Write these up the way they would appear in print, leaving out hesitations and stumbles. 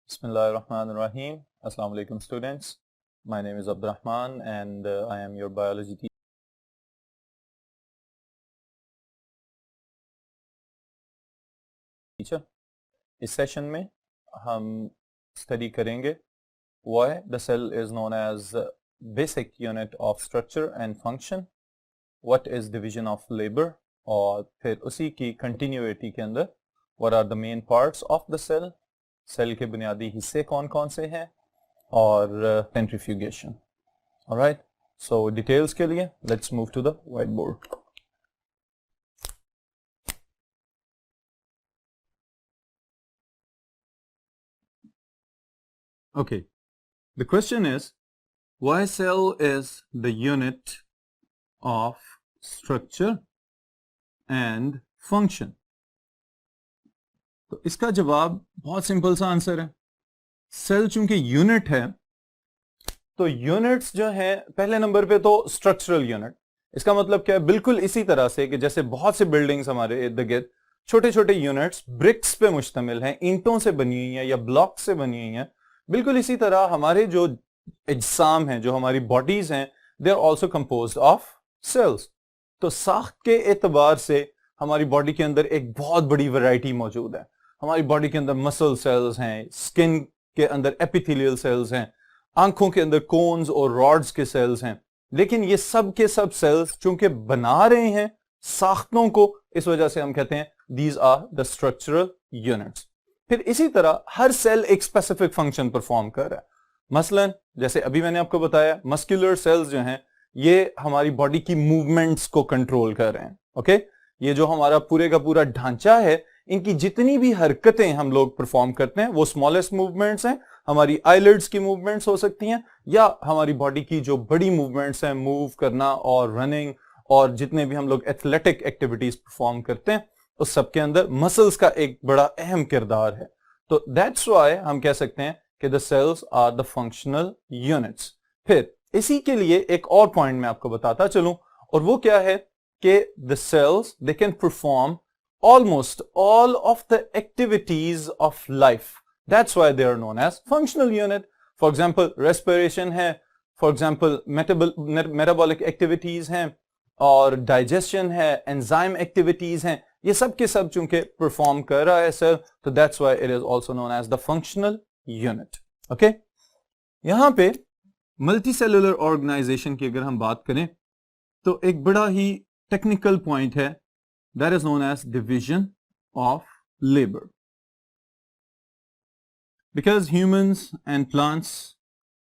Bismillahirrahmanirrahim. Assalamu alaikum students. My name is Abdurrahman and I am your biology teacher. इस session में हम study करेंगे why the cell is known as basic unit of structure and function, what is division of labor और फिर उसी की continuity के अंदर what are the main parts of the cell, cell के बुनियादी हिस्से कौन कौन से हैं और सेंट्रीफ्यूगेशन. ऑलराइट, सो डिटेल्स के लिए let's move to the whiteboard. Okay, the question is why cell is the unit of structure and function. तो इसका जवाब बहुत सिंपल सा आंसर है. सेल चूंकि यूनिट है तो यूनिट्स जो है पहले नंबर पे तो स्ट्रक्चरल यूनिट. इसका मतलब क्या है, बिल्कुल इसी तरह से कि जैसे बहुत से बिल्डिंग्स हमारे इर्द गिर्द छोटे छोटे यूनिट्स ब्रिक्स पे मुश्तमिल हैं, ईंटों से बनी हुई हैं या ब्लॉक से बनी हुई हैं, बिल्कुल इसी तरह हमारे जो अजसाम हैं, जो हमारी बॉडीज हैं, they are also composed of cells. तो साख्त के एतबार से हमारी बॉडी के अंदर एक बहुत बड़ी वैरायटी मौजूद है. हमारी बॉडी के अंदर मसल सेल्स हैं, स्किन के अंदर एपिथेलियल सेल्स हैं, आंखों के अंदर कोन्स और रॉड्स के सेल्स हैं. लेकिन ये सब के सब सेल्स चूंकि बना रहे हैं साख्तों को, इस वजह से हम कहते हैं these are the structural units. फिर इसी तरह हर सेल एक स्पेसिफिक फंक्शन परफॉर्म कर रहा है. मसलन जैसे अभी मैंने आपको बताया, मस्कुलर सेल्स जो हैं ये हमारी बॉडी की मूवमेंट्स को कंट्रोल कर रहे हैं. ओके, ये जो हमारा पूरे का पूरा ढांचा है, इनकी जितनी भी हरकतें हम लोग परफॉर्म करते हैं वो स्मॉलेस्ट मूवमेंट्स हैं. हमारी आईलिड्स की मूवमेंट्स हो सकती हैं या हमारी बॉडी की जो बड़ी मूवमेंट्स हैं, मूव करना और रनिंग और जितने भी हम लोग एथलेटिक एक्टिविटीज परफॉर्म करते हैं, उस सब के अंदर मसल्स का एक बड़ा अहम किरदार है. तो दैट्स व्हाई हम कह सकते हैं कि the cells are the functional units. फिर इसी के लिए एक और पॉइंट मैं आपको बताता चलूं, और वो क्या है कि the cells they can perform almost all of the activities of life. That's why they are known as functional unit. For example, respiration है, for example metabolic activities हैं, और digestion है, enzyme activities हैं. ये सब के सब चूंकि perform कर रहा है cell, तो that's why it is also known as the functional unit. Okay? यहाँ पे multicellular organization की अगर हम बात करें तो एक बड़ा ही टेक्निकल पॉइंट है, that is known as division of labour. Because humans and plants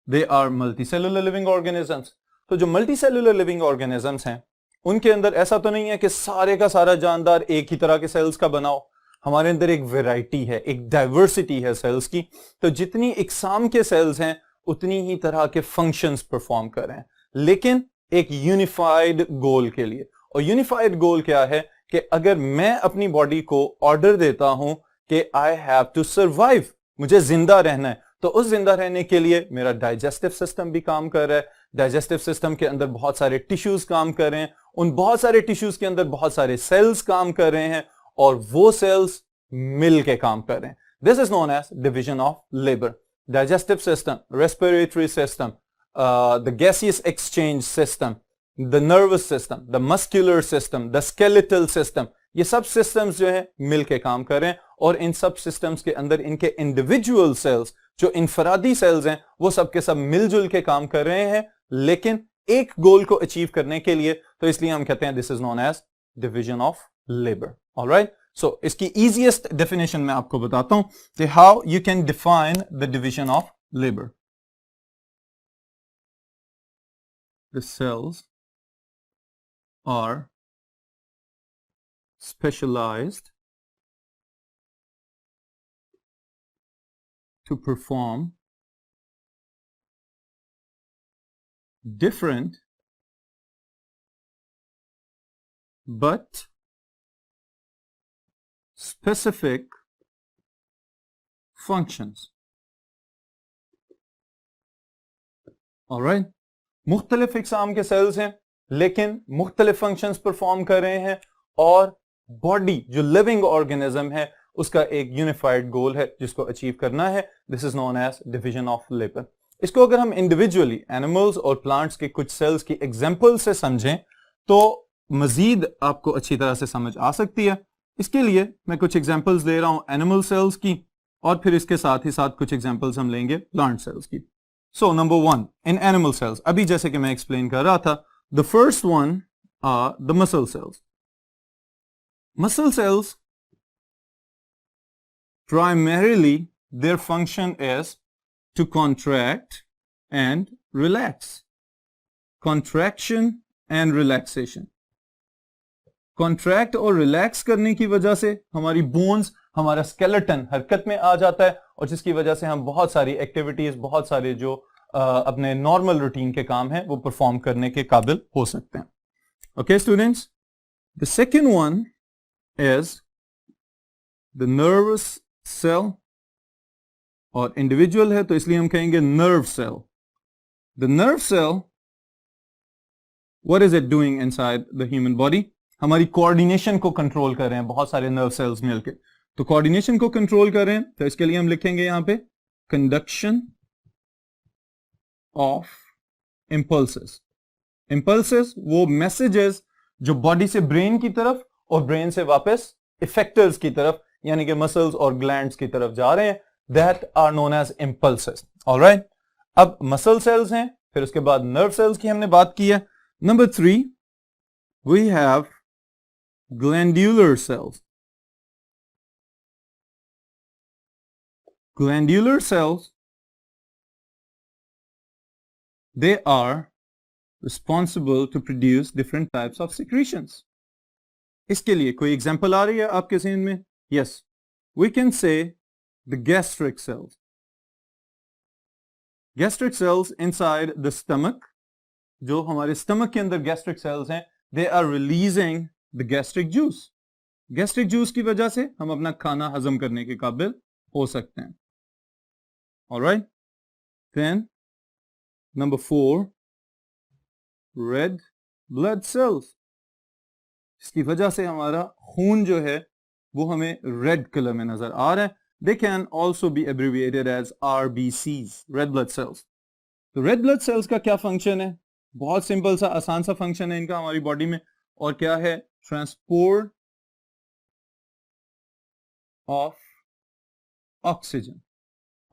they are multicellular living organisms. तो जो मल्टीसेलुलर लिविंग ऑर्गेनिजम्स हैं उनके अंदर ऐसा तो नहीं है कि सारे का सारा जानदार एक ही तरह के सेल्स का बनाओ. हमारे अंदर एक वैरायटी है, एक डाइवर्सिटी है सेल्स की. तो जितनी इकसाम के सेल्स हैं उतनी ही तरह के फंक्शंस परफॉर्म कर रहे हैं, लेकिन एक यूनिफाइड गोल के लिए. और यूनिफाइड गोल क्या है कि अगर मैं अपनी बॉडी को ऑर्डर देता हूं कि आई हैव टू सर्वाइव, मुझे जिंदा रहना है, तो उस जिंदा रहने के लिए मेरा डाइजेस्टिव सिस्टम भी काम कर रहा है. डाइजेस्टिव सिस्टम के अंदर बहुत सारे टिश्यूज काम कर रहे हैं, उन बहुत सारे टिश्यूज के अंदर बहुत सारे सेल्स काम कर रहे हैं, और वो सेल्स मिल के काम कर रहे हैं. This is known as division of labour. Digestive system, respiratory system, the gaseous exchange system, the nervous system, the muscular system, the skeletal system, ये सब systems जो है मिलके काम कर रहे हैं. और इन सब systems के अंदर इनके individual cells, जो इंफरादी cells हैं, वो सब के सब मिलजुल के काम कर रहे हैं, लेकिन एक गोल को अचीव करने के लिए. तो इसलिए हम कहते हैं this is known as division of labor. Alright? So इसकी easiest definition मैं आपको बताता हूं कि how you can define the division of labor. The cells are specialized to perform different but specific functions. All right? मुख्तलिफ इकसाम के sales हैं लेकिन मुख्तलिफ फंक्शंस परफॉर्म कर रहे हैं, और बॉडी जो लिविंग ऑर्गेनिज्म है उसका एक यूनिफाइड गोल है जिसको अचीव करना है. This is known as division of labour. इसको अगर हम इंडिविजुअली एनिमल्स और प्लांट्स के कुछ सेल्स की एग्जांपल से समझें तो मजीद आपको अच्छी तरह से समझ आ सकती है. इसके लिए मैं कुछ एग्जांपल्स ले रहा हूं एनिमल सेल्स की और फिर इसके साथ ही साथ कुछ एग्जांपल्स हम लेंगे प्लांट सेल्स की. So number 1 in animal cells, अभी जैसे कि मैं एक्सप्लेन कर रहा था, the first one are the muscle cells. Muscle cells primarily their function is to contract and relax. Contraction and relaxation. Contract और relax करने की वजह से हमारी bones, हमारा skeleton हरकत में आ जाता है और जिसकी वजह से हम बहुत सारी एक्टिविटीज, बहुत सारे जो अपने नॉर्मल रूटीन के काम हैं वो परफॉर्म करने के काबिल हो सकते हैं. Okay students, the second one is the nervous cell, और इंडिविजुअल है तो इसलिए हम कहेंगे nerve cell. The nerve cell, what is it doing inside the human body? हमारी कोऑर्डिनेशन को कंट्रोल कर रहे हैं बहुत सारे नर्व सेल्स मिलके. तो कोऑर्डिनेशन को कंट्रोल कर रहे हैं तो इसके लिए हम लिखेंगे यहां पे कंडक्शन ऑफ इंपल्सेस. इंपल्सेस वो मैसेजेस जो बॉडी से ब्रेन की तरफ और ब्रेन से वापस इफेक्टर्स की तरफ यानी कि मसल्स और ग्लैंड्स की तरफ जा रहे हैं, that are known as impulses. Alright, अब मसल सेल्स हैं, फिर उसके बाद नर्व सेल्स की हमने बात की है. Number 3 we have glandular cells. Glandular cells, they are responsible to produce different types of secretions. इसके लिए कोई एग्जांपल आ रही है आपके ज़हन में? Yes, we can say the gastric cells. Gastric cells inside the stomach, जो हमारे stomach के अंदर gastric cells हैं, they are releasing the gastric juice. Gastric juice की वजह से हम अपना खाना हजम करने के काबिल हो सकते हैं. Alright? Then number 4, red blood cells. इसकी वजह से हमारा खून जो है वो हमें रेड कलर में नजर आ रहा है. They can also be abbreviated as RBCs, red blood cells. तो रेड ब्लड सेल्स का क्या फंक्शन है? बहुत सिंपल सा आसान सा फंक्शन है इनका हमारी बॉडी में, और क्या है? Transport of oxygen.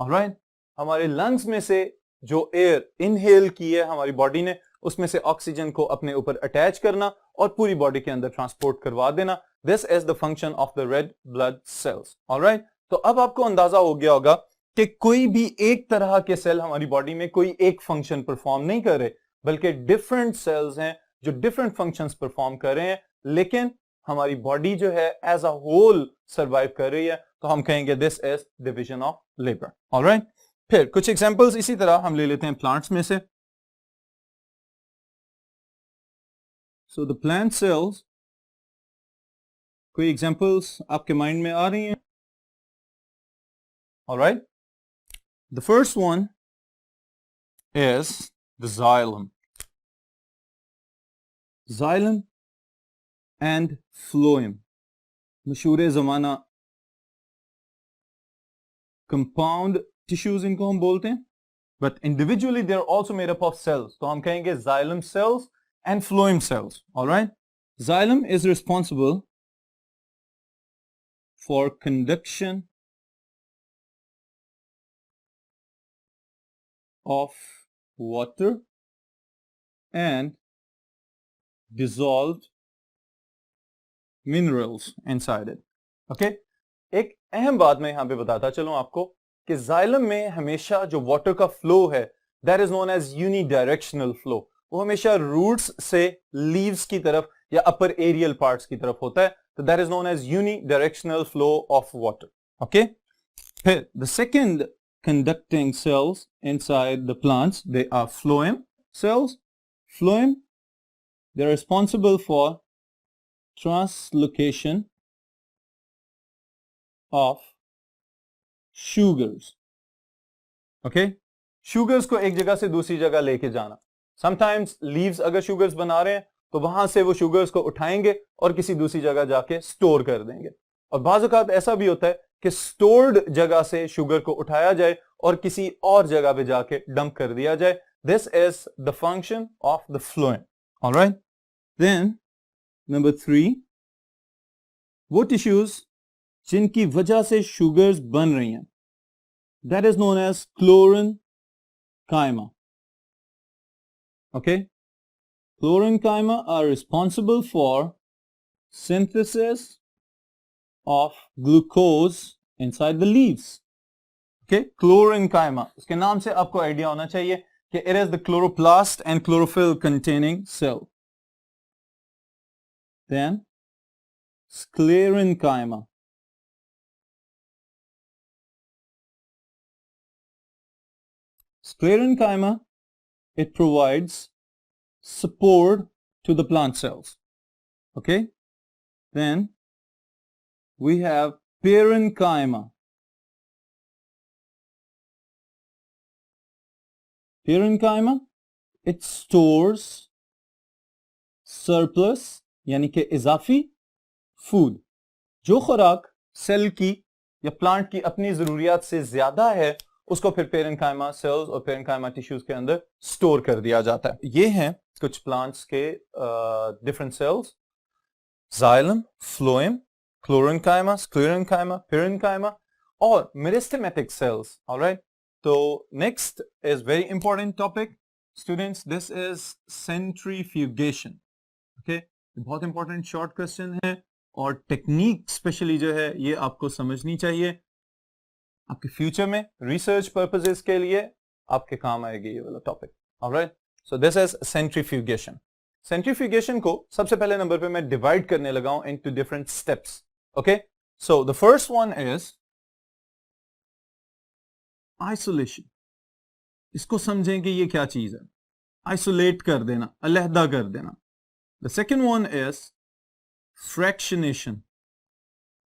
ऑलराइट, हमारे लंग्स में से जो एयर इनहेल की है हमारी बॉडी ने, उसमें से ऑक्सीजन को अपने ऊपर अटैच करना और पूरी बॉडी के अंदर ट्रांसपोर्ट करवा देना. This is the function of the red blood cells. Alright, तो अब आपको अंदाजा हो गया होगा कि कोई भी एक तरह के सेल हमारी बॉडी में कोई एक फंक्शन परफॉर्म नहीं कर रहे, बल्कि डिफरेंट सेल्स हैं जो डिफरेंट फंक्शंस परफॉर्म कर रहे हैं, लेकिन हमारी बॉडी जो है एज अ होल सर्वाइव कर रही है. तो हम कहेंगे this is division of labour. Alright, फिर कुछ एग्जांपल्स इसी तरह हम ले लेते हैं प्लांट्स में से. So the plant cells, कोई एग्जांपल्स आपके माइंड में आ रही हैं? All right. The first one is the xylem. Xylem and phloem. मशहूर ज़माना compound tissues इनको हम बोलते हैं, but individually they are also made up of cells. तो हम कहेंगे xylem cells and phloem cells. All right. Xylem is responsible for conduction of water and dissolved minerals inside it. Okay. एक अहम बात मैं यहां पे बताता चलूं आपको कि जाइलम में हमेशा जो वाटर का फ्लो है that is known as unidirectional flow. वो हमेशा रूट्स से लीव्स की तरफ या अपर एरियल पार्ट्स की तरफ होता है. तो that is known as unidirectional flow of water. Okay, फिर the second conducting cells inside the plants, they are phloem cells. Phloem, they are responsible for translocation of sugars. Okay, sugars को एक जगह से दूसरी जगह लेके जाना. समटाइम्स लीव्स अगर शुगर्स बना रहे हैं तो वहां से वो शुगर्स को उठाएंगे और किसी दूसरी जगह जाके स्टोर कर देंगे. और बाज़ औक़ात ऐसा भी होता है कि स्टोर्ड जगह से शुगर को उठाया जाए और किसी और जगह पे जाके डंप कर दिया जाए. This is the function of the phloem. Alright, then number 3, वो टिश्यूज जिनकी वजह से शुगर्स बन रही हैं, that is known as chlorenchyma. Okay, chlorenchyma are responsible for synthesis of glucose inside the leaves. Okay, क्लोरेन्काइमा, इसके नाम से आपको आइडिया होना चाहिए कि it is the chloroplast and chlorophyll containing cell. Then sclerenchyma. Sclerenchyma, it provides support to the plant cells. Okay, then we have parenchyma. Parenchyma, it stores surplus यानी कि इजाफी food. जो खुराक सेल की या प्लांट की अपनी जरूरियात से ज्यादा है उसको फिर पेरेन्काइमा सेल्स और पेरेन्काइमा टिश्यूज के अंदर स्टोर कर दिया जाता है. ये हैं कुछ प्लांट्स के different cells: xylem, phloem, क्लोरेन्काइमा, sclerenchyma, parenchyma और मेरिस्टेमेटिक सेल्स. ऑलराइट, तो next is very important topic students, this is centrifugation. Okay, बहुत इंपॉर्टेंट शॉर्ट क्वेश्चन है और टेक्निक स्पेशली जो है ये आपको समझनी चाहिए. आपके फ्यूचर में रिसर्च पर्पसेस के लिए आपके काम आएगी ये वाला topic. Alright, so this is centrifugation. Centrifugation को सबसे पहले नंबर पे मैं डिवाइड करने लगा हूं into different steps. Okay, so the first one is isolation. इसको समझें कि ये क्या चीज है. आइसोलेट कर देना, अलहदा कर देना. The second one is fractionation.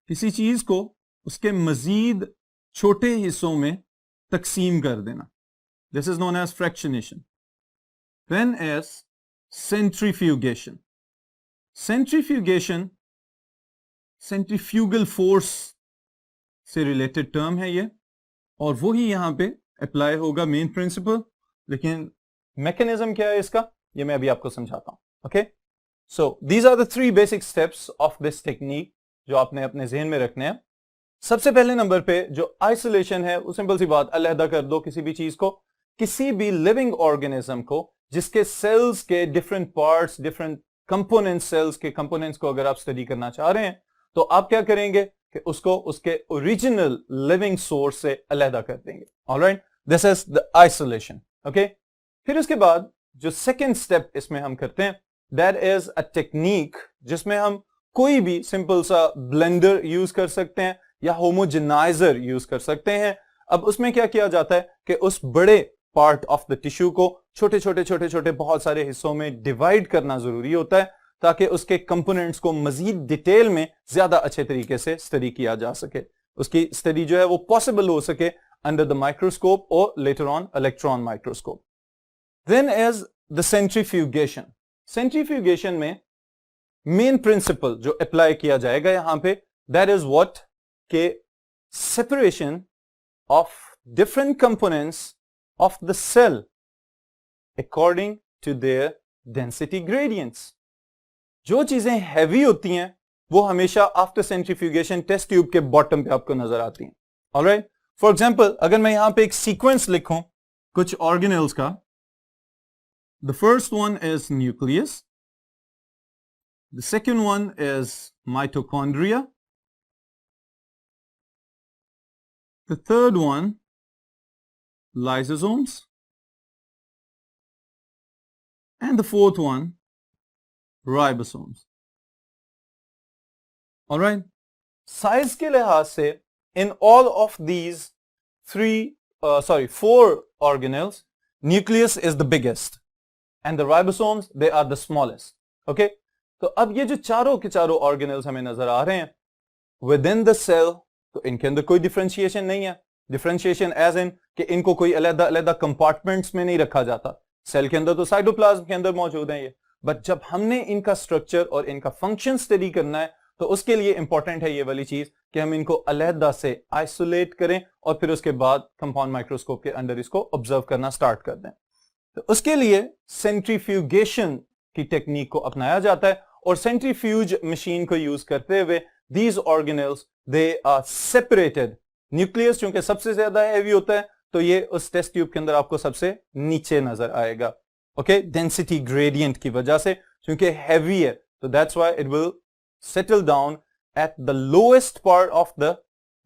किसी चीज को उसके मजीद छोटे हिस्सों में तकसीम कर देना. This is known as fractionation. Then is centrifugation. Centrifugation centrifugal force से रिलेटेड टर्म है ये, और वही यहां पे अप्लाई होगा मेन प्रिंसिपल. लेकिन मैकेनिज्म क्या है इसका ये मैं अभी आपको समझाता हूं. Okay, so these are the 3 basic steps of this technique जो आपने अपने जहन में रखने हैं. सबसे पहले नंबर पे जो आइसोलेशन है वो सिंपल सी बात, अलहदा कर दो किसी भी चीज को, किसी भी लिविंग ऑर्गेनिज्म को जिसके सेल्स के different parts, different components, cells के कंपोनेंट्स को अगर आप स्टडी करना चाह रहे हैं तो आप क्या करेंगे कि उसको उसके ओरिजिनल लिविंग सोर्स से अलहदा कर देंगे. Alright, this is the isolation. Okay, फिर उसके बाद जो सेकेंड स्टेप इसमें हम करते हैं दैट इज अ टेक्निक जिसमें हम कोई भी सिंपल सा ब्लेंडर यूज कर सकते हैं या होमोजेनाइजर यूज कर सकते हैं. अब उसमें क्या किया जाता है कि उस बड़े पार्ट ऑफ द टिश्यू को छोटे छोटे छोटे छोटे बहुत सारे हिस्सों में डिवाइड करना जरूरी होता है ताकि उसके कंपोनेंट्स को मजीद डिटेल में ज्यादा अच्छे तरीके से स्टडी किया जा सके. उसकी स्टडी जो है वो पॉसिबल हो सके अंडर द माइक्रोस्कोप और later on electron microscope. Then is the centrifugation. Centrifugation में मेन प्रिंसिपल जो अप्लाई किया जाएगा यहां पे दैट इज व्हाट के separation of different components of the cell according to their density gradients. जो चीजें हैवी होती हैं वो हमेशा आफ्टर सेंट्रीफ्यूगेशन टेस्ट ट्यूब के बॉटम पे आपको नजर आती हैं. ऑलराइट, फॉर एग्जांपल अगर मैं यहां पे एक सीक्वेंस लिखूं कुछ ऑर्गेनेल्स का, the first one is nucleus, the second one is mitochondria, the third one lysosomes, and the fourth one ribosomes. All right, size के लिहाज से in all of these four organelles nucleus is the biggest and the ribosomes they are the smallest. Okay, तो अब ये जो चारों के चारों organelles हमें नजर आ रहे हैं within the cell, तो इनके अंदर कोई डिफरेंशिएशन नहीं है. डिफरेंशिएशन एज इन कि इनको कोई अलग अलग कंपार्टमेंट्स में नहीं रखा जाता. सेल के अंदर तो साइटोप्लाज्म के अंदर मौजूद है ये, बट जब हमने इनका स्ट्रक्चर और इनका फंक्शन स्टडी करना है तो उसके लिए इंपॉर्टेंट है ये वाली चीज कि हम इनको अलहदा से आइसोलेट करें और फिर उसके बाद कंपाउंड माइक्रोस्कोप के अंदर इसको ऑब्जर्व करना स्टार्ट कर दें। तो उसके लिए सेंट्रीफ्यूगेशन की टेक्निक को अपनाया जाता है और सेंट्रीफ्यूज मशीन को यूज करते हुए these organelles they are separated. Nucleus चूंकि सबसे ज्यादा हैवी होता है तो ये उस टेस्ट ट्यूब के अंदर आपको सबसे नीचे नजर आएगा, ओके, डेंसिटी ग्रेडियंट की वजह से, क्योंकि हैवी है तो that's why it will settle down at the lowest part of the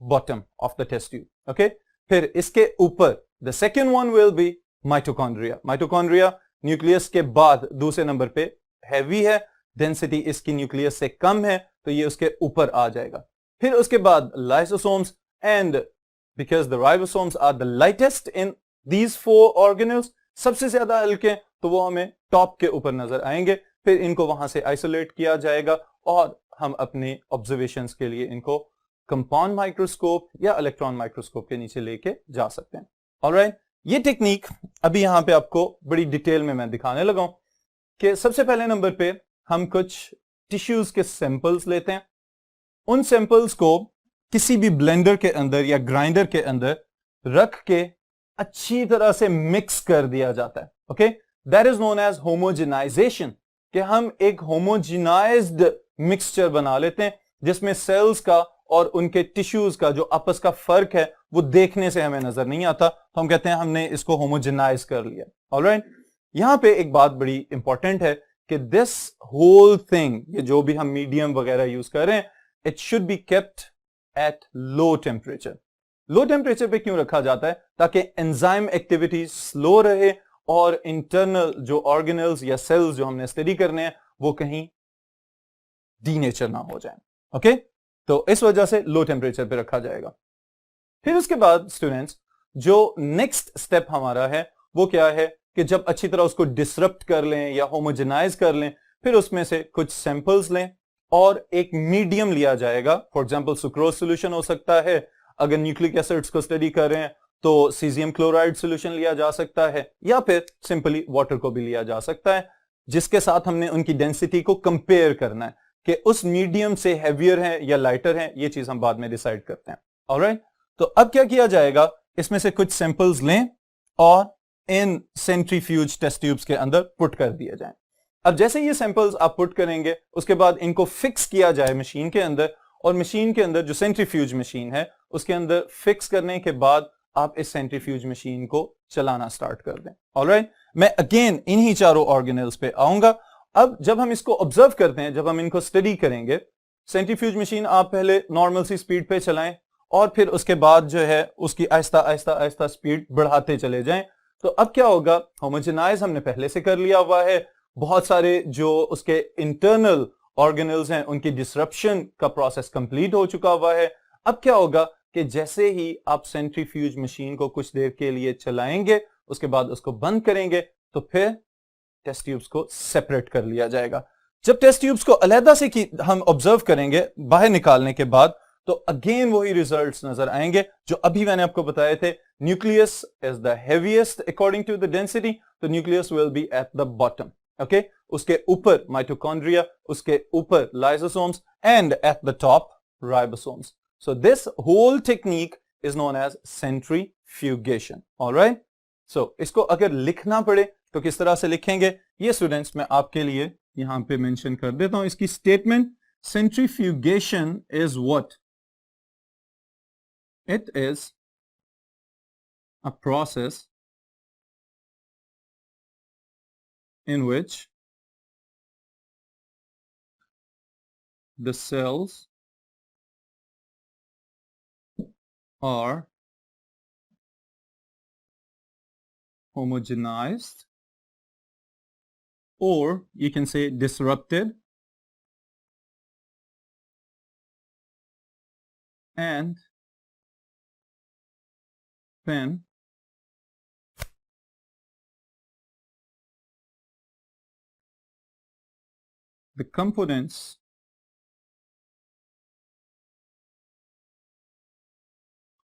bottom of the test tube, okay. फिर इसके ऊपर the second one will be mitochondria. Mitochondria nucleus के बाद दूसरे नंबर पे हैवी है, डेंसिटी इसकी न्यूक्लियस से कम है तो ये उसके ऊपर आ जाएगा। फिर उसके बाद lysosomes, and because the ribosomes are the lightest in these four organelles, सबसे ज्यादा हल्के, तो वो हमें टॉप के ऊपर नजर आएंगे। फिर इनको वहां से आइसोलेट किया जाएगा और हम अपने ऑब्जर्वेशंस के लिए इनको कंपाउंड माइक्रोस्कोप या इलेक्ट्रॉन माइक्रोस्कोप के नीचे लेके जा सकते हैं। ऑलराइट, ये टेक्निक अभी यहां पे आपको बड़ी डिटेल में मैं दिखाने लगा हूं कि सबसे पहले नंबर पे हम कुछ टिश्यूज के सैंपल्स लेते हैं, उन सैंपल्स को किसी भी ब्लेंडर के अंदर या ग्राइंडर के अंदर रख के अच्छी तरह से मिक्स कर दिया जाता है, okay. That is known as homogenization, कि हम एक होमोजेनाइज्ड मिक्सचर बना लेते हैं जिसमें सेल्स का और उनके टिश्यूज का जो आपस का फर्क है वो देखने से हमें नजर नहीं आता, तो हम कहते हैं हमने इसको होमोजेनाइज कर लिया। ऑलराइट, यहां पे एक बात बड़ी इंपॉर्टेंट है कि दिस होल थिंग, ये जो भी हम मीडियम वगैरह यूज कर रहे हैं, it should be kept at low temperature. Low temperature पे क्यों रखा जाता है? ताकि एंजाइम एक्टिविटी स्लो रहे और इंटरनल जो ऑर्गेनल्स या सेल्स जो हमने स्टडी करने हैं वो कहीं डीनेचर ना हो जाए, ओके। तो इस वजह से लो टेम्परेचर पे रखा जाएगा। फिर उसके बाद स्टूडेंट्स जो नेक्स्ट स्टेप हमारा है वो क्या है कि जब अच्छी तरह उसको डिसरप्ट कर लें या होमोजेनाइज कर लें, फिर उसमें से कुछ सैंपल्स लें और एक मीडियम लिया जाएगा। फॉर एग्जांपल सुक्रोज सोल्यूशन हो सकता है, अगर न्यूक्लिक एसिड्स को स्टडी कर रहे हैं तो सीजियम क्लोराइड सोल्यूशन लिया जा सकता है, या फिर सिंपली वाटर को भी लिया जा सकता है, जिसके साथ हमने उनकी डेंसिटी को कंपेयर करना है कि उस मीडियम से हैवियर है या लाइटर है, ये चीज हम बाद में डिसाइड करते हैं। ऑलराइट, तो अब क्या किया जाएगा, इसमें से कुछ सैंपल्स लें और इन सेंट्रीफ्यूज टेस्ट ट्यूब्स के अंदर पुट कर दिए जाएं। अब जैसे ये सैंपल्स आप पुट करेंगे उसके बाद इनको फिक्स किया जाए मशीन के अंदर, और मशीन के अंदर जो सेंट्रीफ्यूज मशीन है उसके अंदर फिक्स करने के बाद आप इस सेंट्रीफ्यूज मशीन को चलाना स्टार्ट कर दें। ऑलराइट, मैं अगेन इन्हीं चारों ऑर्गेनल्स पे आऊंगा। अब जब हम इसको ऑब्जर्व करते हैं, जब हम इनको स्टडी करेंगे, सेंट्रीफ्यूज मशीन आप पहले नॉर्मल सी स्पीड पे चलाएं और फिर उसके बाद जो है उसकी आहिस्ता आहिस्ता आहिस्ता स्पीड बढ़ाते चले जाएं। तो अब क्या होगा, होमोजेनाइज हमने पहले से कर लिया हुआ है, बहुत सारे जो उसके इंटरनल ऑर्गेनल्स हैं उनकी डिसरप्शन का प्रोसेस कंप्लीट हो चुका हुआ है। अब क्या होगा कि जैसे ही आप सेंट्रीफ्यूज मशीन को कुछ देर के लिए चलाएंगे उसके बाद उसको बंद करेंगे तो फिर टेस्ट ट्यूब्स को सेपरेट कर लिया जाएगा। जब टेस्ट ट्यूब्स को अलहदा से हम ऑब्जर्व करेंगे बाहर निकालने के बाद, तो अगेन वही रिजल्ट्स नजर आएंगे जो अभी मैंने आपको बताए थे। Nucleus is the heaviest according to the density, तो nucleus will be at the bottom, okay. उसके ऊपर माइटोकॉन्ड्रिया, उसके ऊपर lysosomes, and at the top ribosomes. So this whole technique is known as centrifugation. All right? So इसको अगर लिखना पड़े तो किस तरह से लिखेंगे, ये स्टूडेंट्स मैं आपके लिए यहां पे मेंशन कर देता हूं इसकी statement. Centrifugation is what? It is a process in which the cells are homogenized, or you can say disrupted, and then the components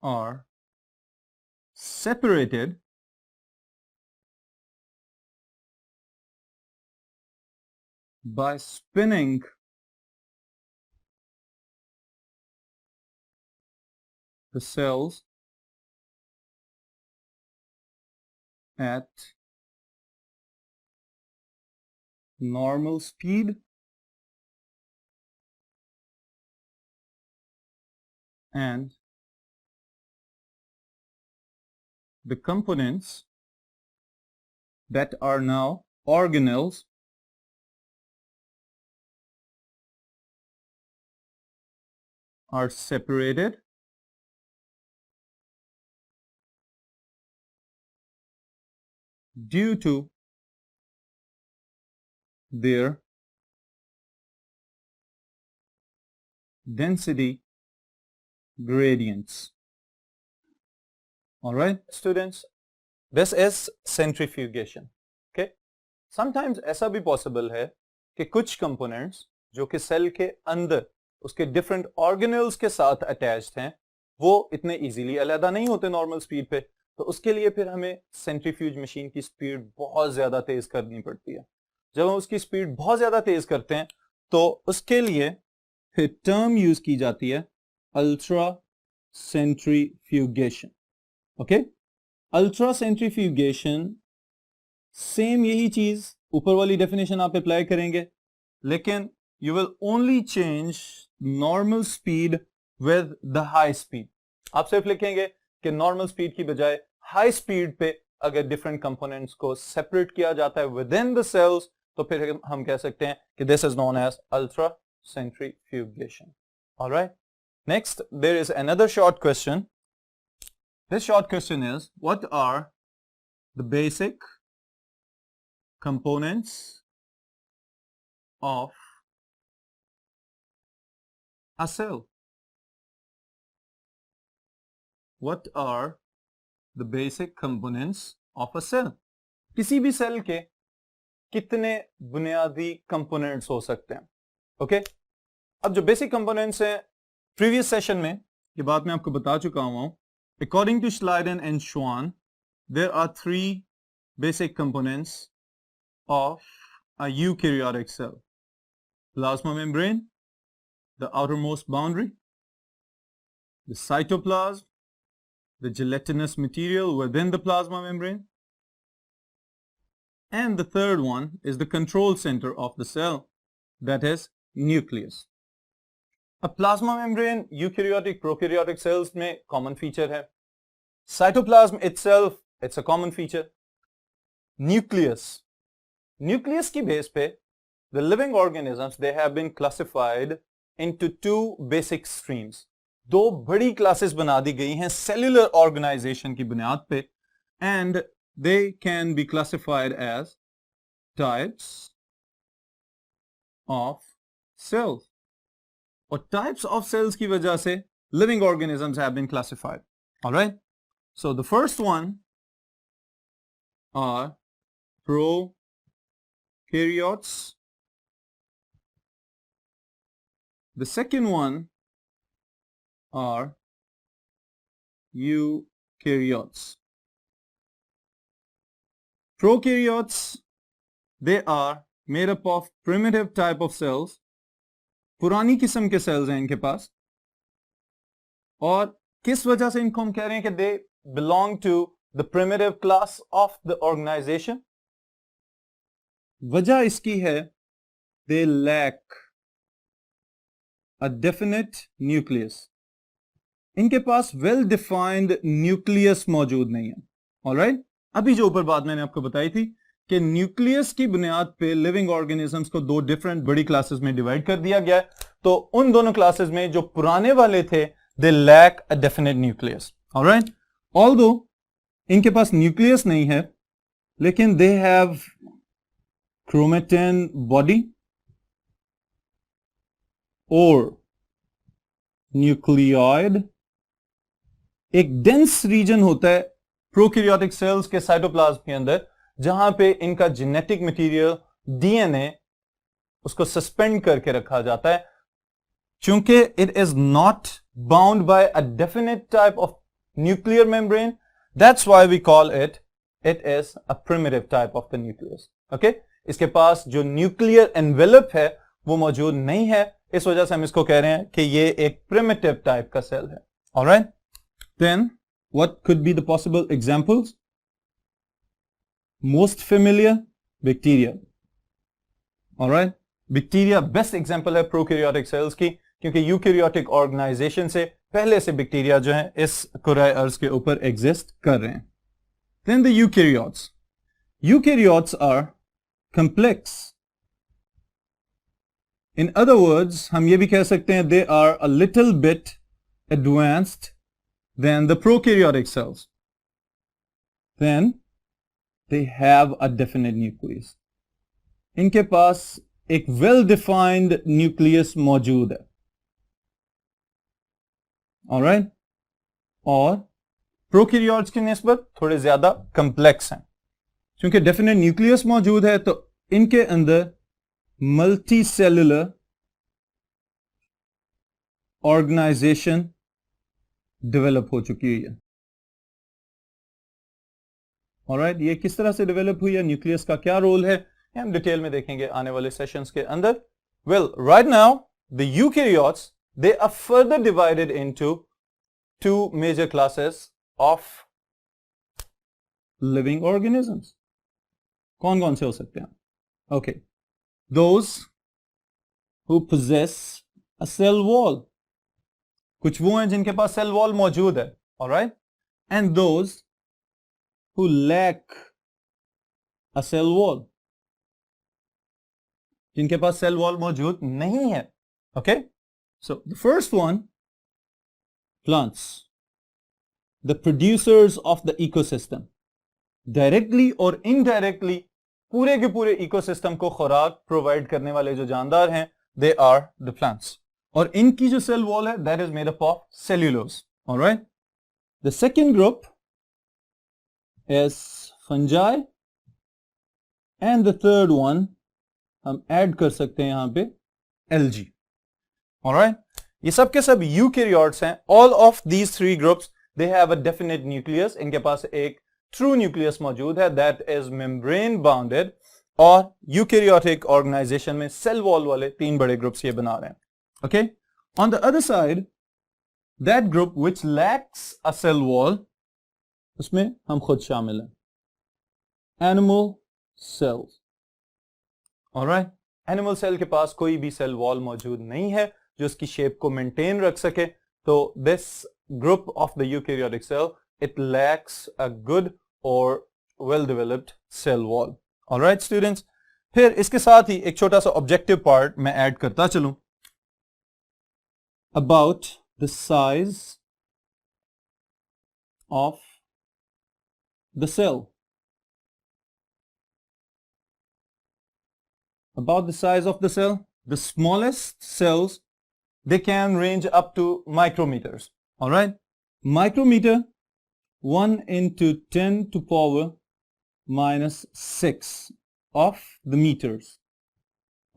are separated by spinning the cells at normal speed and the components that are now organelles are separated due to their density gradients. All right, students, this is centrifugation. Okay, sometimes ऐसा भी possible है कि कुछ components जो कि cell के अंदर उसके different organelles के साथ attached हैं वो इतने easily अलग नहीं होते normal speed पे, तो उसके लिए फिर हमें centrifuge machine की speed बहुत ज्यादा तेज करनी पड़ती है. जब हम उसकी speed बहुत ज्यादा तेज करते हैं तो उसके लिए फिर term use की जाती है ultra centrifugation. Okay, ultra centrifugation same यही चीज ऊपर वाली डेफिनेशन आप अप्लाई करेंगे, लेकिन you will only change normal speed with the high speed. आप सिर्फ लिखेंगे कि नॉर्मल स्पीड की बजाय हाई स्पीड पे अगर डिफरेंट कंपोनेंट्स को सेपरेट किया जाता है विद इन द सेल्स तो फिर हम कह सकते हैं कि this is known as ultra centrifugation. Alright, next there is another short question. This short question is, what are the basic components of a cell? What are the basic components of a cell? किसी भी cell के कितने बुनियादी components हो सकते हैं? Okay, अब जो बेसिक कंपोनेंट्स हैं प्रीवियस सेशन में ये बात मैं आपको बता चुका हूं. According to Schleiden and Schwann, there are three basic components of a eukaryotic cell: plasma membrane, the outermost boundary, the cytoplasm, the gelatinous material within the plasma membrane, and the third one is the control center of the cell, that is nucleus. अब plasma membrane eukaryotic prokaryotic cells में common feature है. Cytoplasm itself it's a common feature. Nucleus की base पे the living organisms they have been classified into two basic streams. दो बड़ी classes बना दी गई हैं सेल्यूलर ऑर्गेनाइजेशन की बुनियाद पे, and they can be classified as types of cells. और टाइप्स ऑफ सेल्स की वजह से living organisms have been classified. Alright, so the first one are prokaryotes, the second one are eukaryotes. Prokaryotes, they are made up of primitive type of cells. पुरानी किस्म के sales हैं इनके पास, और किस वजह से इनको हम कह रहे हैं कि they belong to the primitive class of the organization? वजह इसकी है they lack a definite nucleus. इनके पास वेल डिफाइंड न्यूक्लियस मौजूद नहीं है. ऑलराइट, अभी जो ऊपर बात मैंने आपको बताई थी कि न्यूक्लियस की बुनियाद पे लिविंग ऑर्गेनिजम्स को दो डिफरेंट बड़ी क्लासेस में डिवाइड कर दिया गया है. तो उन दोनों क्लासेस में जो पुराने वाले थे they lack a definite nucleus. Alright, although इनके पास न्यूक्लियस नहीं है, लेकिन दे हैव क्रोमेटिन बॉडी और न्यूक्लियोइड. एक डेंस रीजन होता है प्रोकैरियोटिक सेल्स के साइटोप्लाज्म के अंदर जहां पे इनका जेनेटिक मटेरियल डीएनए उसको सस्पेंड करके रखा जाता है. चूंकि it is not bound by a definite type of nuclear membrane, that's why we call it is a primitive type of the nucleus. Okay, इसके पास जो न्यूक्लियर एनवेलप है वो मौजूद नहीं है, इस वजह से हम इसको कह रहे हैं कि ये एक प्रिमिटिव टाइप का सेल है. Alright, Then what could be the possible examples? Most familiar, bacteria. All right, bacteria best example है prokaryotic cells की, क्योंकि यूकैरियोटिक ऑर्गेनाइजेशन से पहले से बैक्टीरिया जो है इस कुराए अर्ज के ऊपर एग्जिस्ट कर रहे हैं. Then the eukaryotes. Eukaryotes are complex. In other words, हम ये भी कह सकते हैं they are a little bit advanced than the prokaryotic cells. Then they have a definite nucleus. इनके पास एक वेल डिफाइंड न्यूक्लियस मौजूद है. ऑलराइट, और प्रोकैरियोट्स की निस्बत थोड़े ज्यादा कम्प्लेक्स हैं. क्योंकि डेफिनेट न्यूक्लियस मौजूद है तो इनके अंदर मल्टी सेलुलर ऑर्गेनाइजेशन डेवलप हो चुकी है. ऑलराइट, ये किस तरह से डेवलप हुई है, न्यूक्लियस का क्या रोल है, हम डिटेल में देखेंगे आने वाले सेशंस के अंदर. Well, right now the eukaryotes they are further divided into two major classes of living organisms. कौन कौन से हो सकते हैं? Okay, those who possess a cell wall. कुछ वो हैं जिनके पास सेल वॉल मौजूद है. Alright, and those who lack a cell wall, जिनके पास सेल वॉल मौजूद नहीं है. Okay, so the first one, plants, the producers of the ecosystem. Directly और इनडायरेक्टली पूरे के पूरे इकोसिस्टम को खुराक प्रोवाइड करने वाले जो जानदार हैं, दे आर द प्लांट्स. और इनकी जो सेल वॉल है that is made up of cellulose. Alright, the second group is fungi, and the third one हम ऐड कर सकते हैं यहां पे algae. Alright, ये सब के सब यूकैरियोट्स हैं. All of these three groups they have a definite nucleus. इनके पास एक true nucleus मौजूद है that is membrane bounded, और यूकैरियोटिक ऑर्गेनाइजेशन में सेल वॉल वाले तीन बड़े ग्रुप्स ये बना रहे हैं. Okay, on the other side, that group which lacks a cell wall, उसमें हम खुद शामिल हैं. Animal cells. Alright, animal cell के पास कोई भी सेल वॉल मौजूद नहीं है जो उसकी शेप को मेंटेन रख सके. तो this group of the eukaryotic cell it lacks a good और well developed cell wall. Alright students, फिर इसके साथ ही एक छोटा सा ऑब्जेक्टिव पार्ट मैं ऐड करता चलूं about the size of the cell. About the size of the cell, the smallest cells, they can range up to micrometers. All right, micrometer 1 into 10 to power minus 6 of the meters.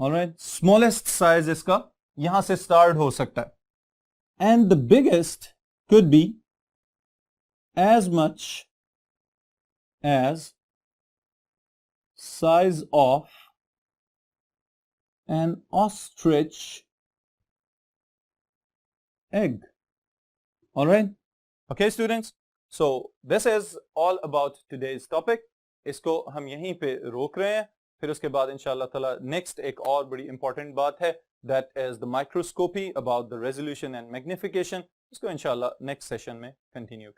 All right, smallest size इसका यहां से start हो सकता है, and the biggest could be as much as size of an ostrich egg. All right, okay students, so this is all about today's topic. इसको हम यहीं पे रोक रहे हैं. फिर उसके बाद इंशाल्लाह ताला नेक्स्ट एक और बड़ी इंपॉर्टेंट बात है, that is the microscopy, about the resolution and magnification. इसको इंशाल्लाह नेक्स्ट सेशन में कंटिन्यू